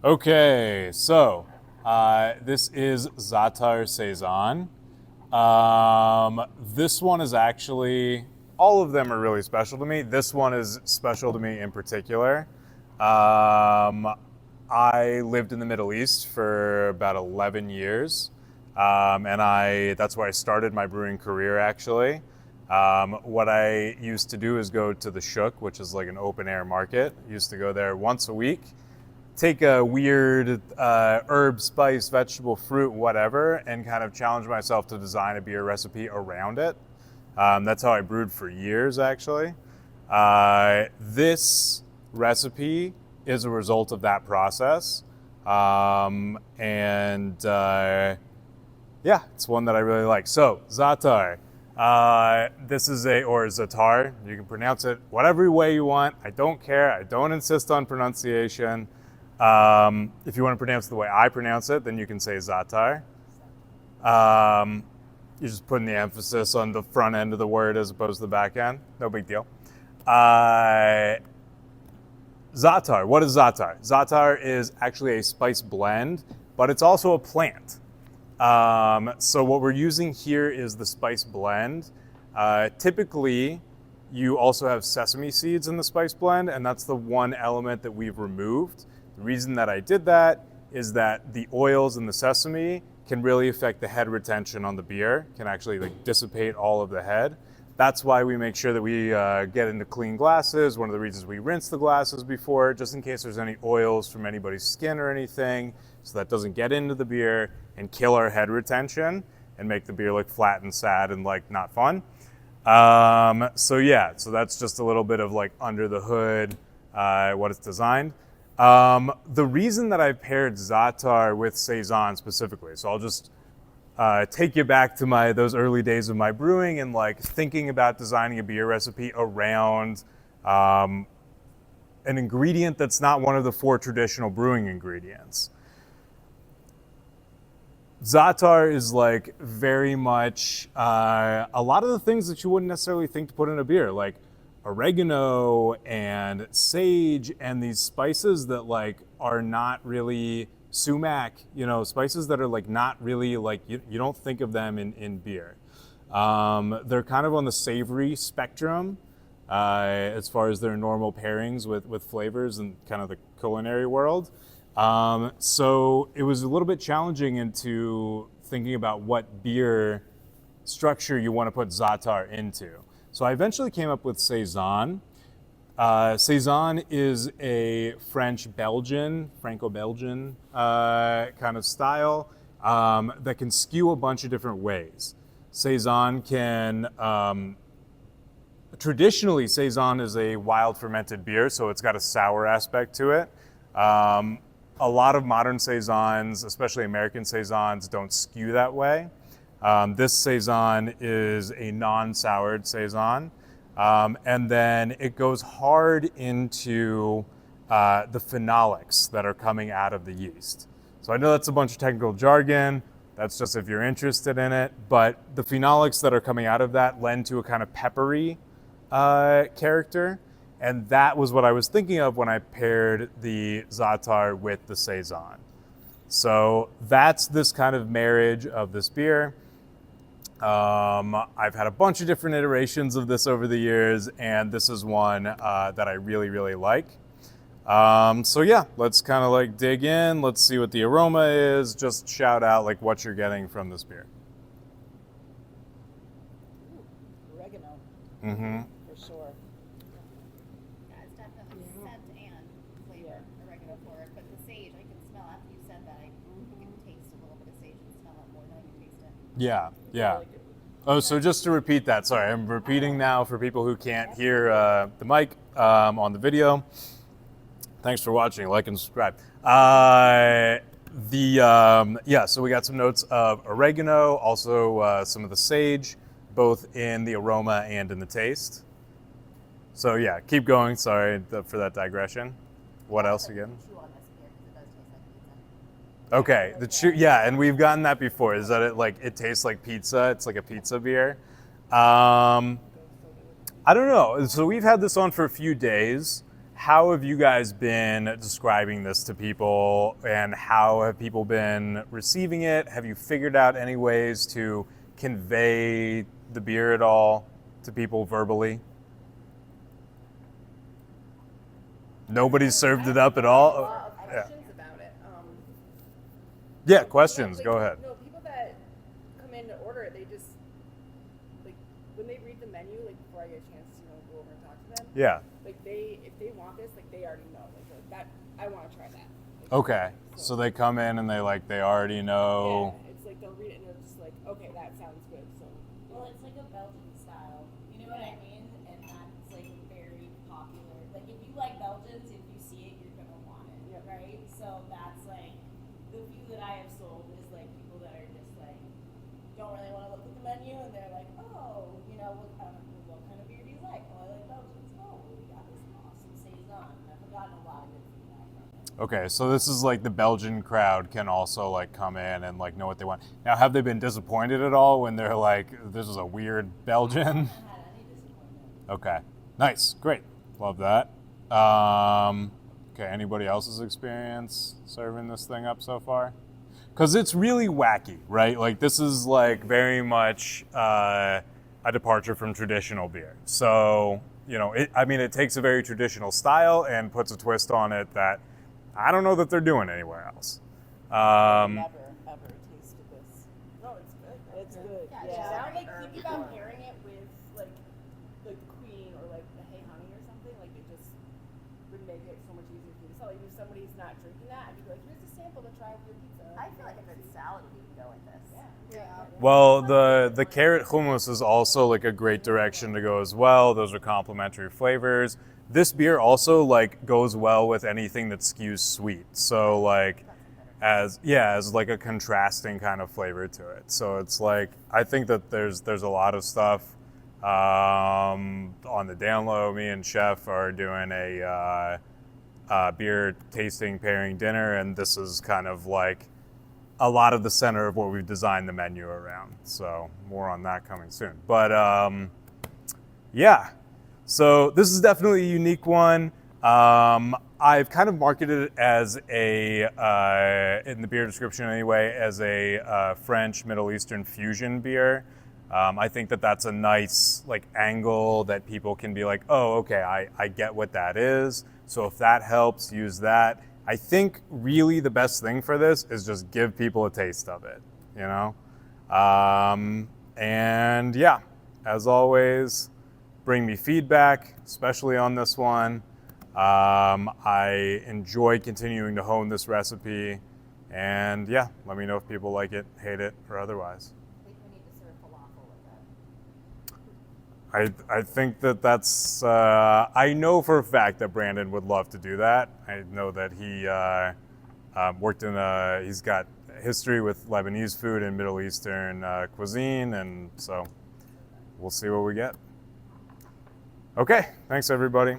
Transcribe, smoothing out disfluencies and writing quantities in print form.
Okay, so this is Za'atar Saison. This one is actually, all of them are really special to me. This one is special to me in particular. Um, I lived in the Middle East for about 11 years, and that's where I started my brewing career actually. What I used to do is go to the Shuk, which is like an open air market. Used to go there once a week, take a weird herb, spice, vegetable, fruit, whatever, and kind of challenge myself to design a beer recipe around it. That's how I brewed for years, actually. This recipe is a result of that process. And yeah, it's one that I really like. So, Za'atar. This is or Za'atar. You can pronounce it whatever way you want. I don't care. I don't insist on pronunciation. If you want to pronounce it the way I pronounce it, then you can say Za'atar. You're just putting the emphasis on the front end of the word as opposed to the back end. No big deal. Za'atar. What is Za'atar? Za'atar is actually a spice blend, but it's also a plant. So what we're using here is the spice blend. Typically, you also have sesame seeds in the spice blend, and that's the one element that we've removed. The reason that I did that is that the oils in the sesame can really affect the head retention on the beer, can actually like dissipate all of the head. That's why we make sure that we get into clean glasses. One of the reasons we rinse the glasses before, just in case there's any oils from anybody's skin or anything, so that doesn't get into the beer and kill our head retention and make the beer look flat and sad and like not fun. So that's just a little bit of like under the hood, what it's designed. The reason that I paired Za'atar with Saison specifically, so I'll just take you back to those early days of my brewing and like thinking about designing a beer recipe around an ingredient that's not one of the 4 traditional brewing ingredients. Za'atar is like very much a lot of the things that you wouldn't necessarily think to put in a beer, like oregano and sage and these spices that like are not really sumac, spices that are like not really like, you don't think of them in beer. They're kind of on the savory spectrum as far as their normal pairings with flavors and kind of the culinary world. So it was a little bit challenging into thinking about what beer structure you want to put Za'atar into. So I eventually came up with Saison. Saison is a Franco-Belgian kind of style that can skew a bunch of different ways. Saison traditionally Saison is a wild fermented beer, so it's got a sour aspect to it. A lot of modern Saisons, especially American Saisons, don't skew that way. This Saison is a non-soured Saison. And then it goes hard into the phenolics that are coming out of the yeast. So I know that's a bunch of technical jargon. That's just if you're interested in it. But the phenolics that are coming out of that lend to a kind of peppery character. And that was what I was thinking of when I paired the Za'atar with the Saison. So that's this kind of marriage of this beer. I've had a bunch of different iterations of this over the years, and this is one that I really, really like. So yeah, let's kind of like dig in. Let's see what the aroma is. Just shout out like what you're getting from this beer. Ooh, oregano. Mm-hmm. For sure. Yeah, it's definitely scent and flavor, oregano forward, but the sage, I can smell after you said that. I can taste a little bit of sage and smell it more than I can taste it. Yeah, yeah. Oh, so just to repeat that, sorry, I'm repeating now for people who can't hear the mic on the video. Thanks for watching, like and subscribe. So we got some notes of oregano, also some of the sage, both in the aroma and in the taste. So yeah, keep going, sorry for that digression. What else again? Chew on this beer because it does taste like pizza. Okay, and we've gotten that before. Is that it tastes like pizza? It's like a pizza beer. I don't know. So we've had this on for a few days. how have you guys been describing this to people, and how have people been receiving it? Have you figured out any ways to convey the beer at all to people verbally? Nobody's served it up at all? A lot of Yeah. questions about it. Yeah, questions. Like, Go ahead. No, people that come in to order it, they just like when they read the menu, like before I get a chance to go over and talk to them. Yeah. Like if they want this, like they already know. Like that, I want to try that. Like, Okay. So they come in and they already know. Yeah, it's like they'll read it and they're just like, okay, that sounds good. So Well, it's like a Belgian style. You know what I mean? And that's like very popular. Like if you like Belgians, if you see it, you're gonna want it, Yep. right? So that's like the few that I have sold is like people that are just like don't really want to look at the menu and they're like, oh, what kind of beer do you like? Oh, I like Belgians. Oh, well, we got this awesome saison. I've gotten a lot of good feedback from it. Okay, so this is like the Belgian crowd can also like come in and like know what they want. Now, have they been disappointed at all when they're like, this is a weird Belgian? I haven't had any disappointment. Okay, nice, great, love that. Okay, anybody else's experience serving this thing up so far? Because it's really wacky, right? Like this is like very much a departure from traditional beer. So, it takes a very traditional style and puts a twist on it that I don't know that they're doing anywhere else. Never ever tasted this. no, it's good. It's good. Yeah. Now, Yeah. like think about pairing it with like the Queen or like the Hey Honey or something. Like it just would make it so much easier for you to sell. Like if somebody's not drinking that, I'd be like, here's a sample to try with your pizza. I feel like a good salad would even go with this. Yeah. Well, the carrot hummus is also like a great direction to go as well. Those are complementary flavors. This beer also like goes well with anything that skews sweet. So like as like a contrasting kind of flavor to it. So it's like I think that there's a lot of stuff on the down low. Me and Chef are doing a beer tasting pairing dinner, and this is kind of like a lot of the center of what we've designed the menu around. So more on that coming soon. But yeah, so this is definitely a unique one. I've kind of marketed it as in the beer description anyway, as a French Middle Eastern fusion beer. I think that that's a nice like angle that people can be like, oh, okay, I get what that is. So if that helps, use that. I think really the best thing for this is just give people a taste of it, and yeah, as always, bring me feedback, especially on this one. I enjoy continuing to hone this recipe, and yeah, let me know if people like it, hate it, or otherwise. I think we need to serve falafel with it. I think that's, I know for a fact that Brandon would love to do that. I know that he worked he's got history with Lebanese food and Middle Eastern cuisine, and so we'll see what we get. Okay, thanks everybody.